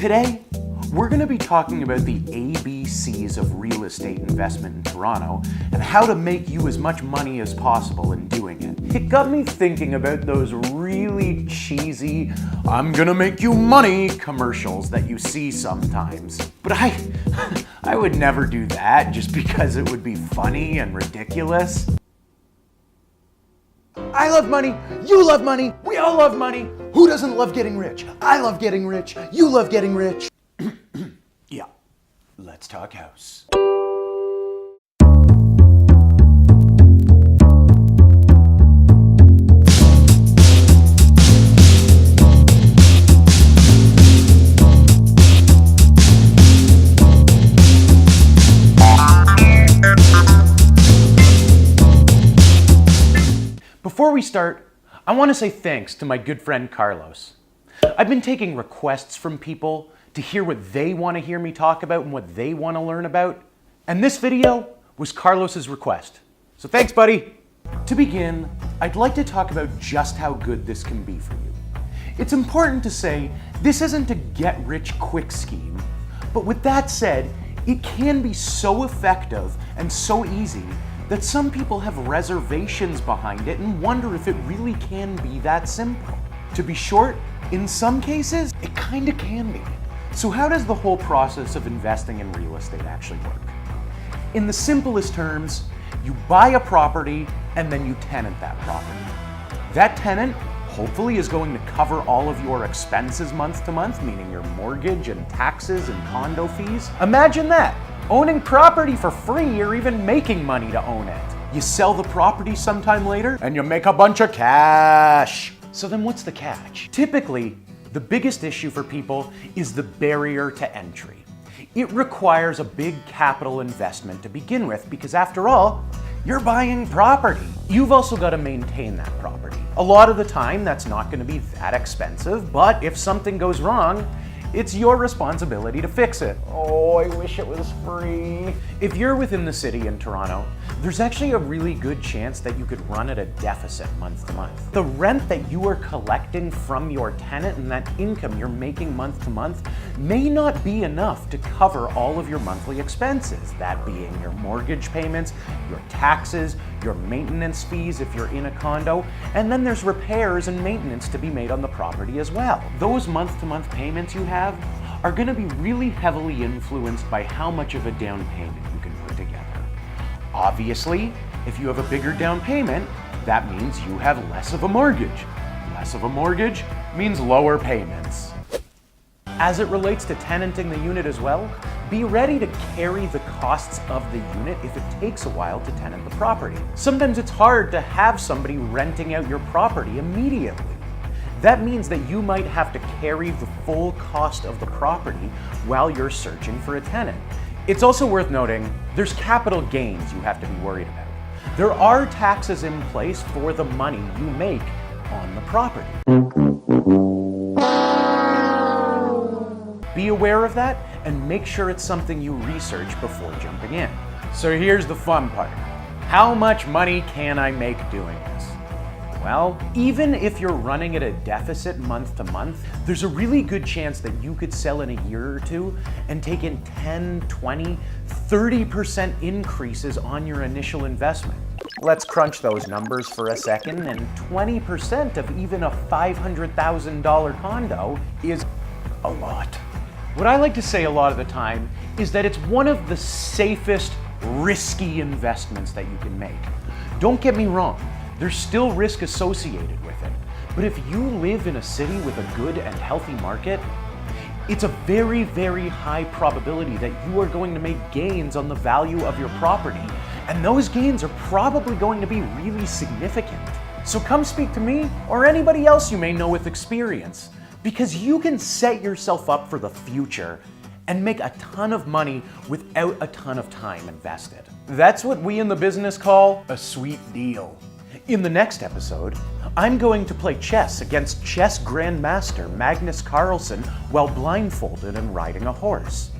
Today, we're going to be talking about the ABCs of real estate investment in Toronto and how to make you as much money as possible in doing it. It got me thinking about those really cheesy, I'm gonna make you money commercials that you see sometimes. But I would never do that just because it would be funny and ridiculous. I love money, you love money, we all love money. Who doesn't love getting rich? I love getting rich, you love getting rich. Yeah, let's talk house. Before we start, I want to say thanks to my good friend Carlos. I've been taking requests from people to hear what they want to hear me talk about and what they want to learn about. And this video was Carlos's request. So thanks, buddy. To begin, I'd like to talk about just how good this can be for you. It's important to say this isn't a get-rich-quick scheme, but with that said, it can be so effective and so easy that some people have reservations behind it and wonder if it really can be that simple. To be short, in some cases, it kinda can be. So how does the whole process of investing in real estate actually work? In the simplest terms, you buy a property and then you tenant that property. That tenant hopefully is going to cover all of your expenses month to month, meaning your mortgage and taxes and condo fees. Imagine that, owning property for free or even making money to own it. You sell the property sometime later and you make a bunch of cash. So then what's the catch? Typically, the biggest issue for people is the barrier to entry. It requires a big capital investment to begin with because after all, you're buying property. You've also got to maintain that property. A lot of the time, that's not going to be that expensive, but if something goes wrong, it's your responsibility to fix it. Oh, I wish it was free. If you're within the city in Toronto, there's actually a really good chance that you could run at a deficit month to month. The rent that you are collecting from your tenant and that income you're making month to month may not be enough to cover all of your monthly expenses, that being your mortgage payments, your taxes, your maintenance fees if you're in a condo, and then there's repairs and maintenance to be made on the property as well. Those month to month payments you have are going to be really heavily influenced by how much of a down payment you can put together. Obviously, if you have a bigger down payment, that means you have less of a mortgage. Less of a mortgage means lower payments. As it relates to tenanting the unit as well, be ready to carry the costs of the unit if it takes a while to tenant the property. Sometimes it's hard to have somebody renting out your property immediately. That means that you might have to carry the full cost of the property while you're searching for a tenant. It's also worth noting, there's capital gains you have to be worried about. There are taxes in place for the money you make on the property. Be aware of that and make sure it's something you research before jumping in. So here's the fun part. How much money can I make doing this? Well, even if you're running at a deficit month to month, there's a really good chance that you could sell in a year or two and take in 10, 20, 30% increases on your initial investment. Let's crunch those numbers for a second, and 20% of even a $500,000 condo is a lot. What I like to say a lot of the time is that it's one of the safest, risky investments that you can make. Don't get me wrong. There's still risk associated with it. But if you live in a city with a good and healthy market, it's a very, very high probability that you are going to make gains on the value of your property. And those gains are probably going to be really significant. So come speak to me or anybody else you may know with experience, because you can set yourself up for the future and make a ton of money without a ton of time invested. That's what we in the business call a sweet deal. In the next episode, I'm going to play chess against chess grandmaster Magnus Carlsen while blindfolded and riding a horse.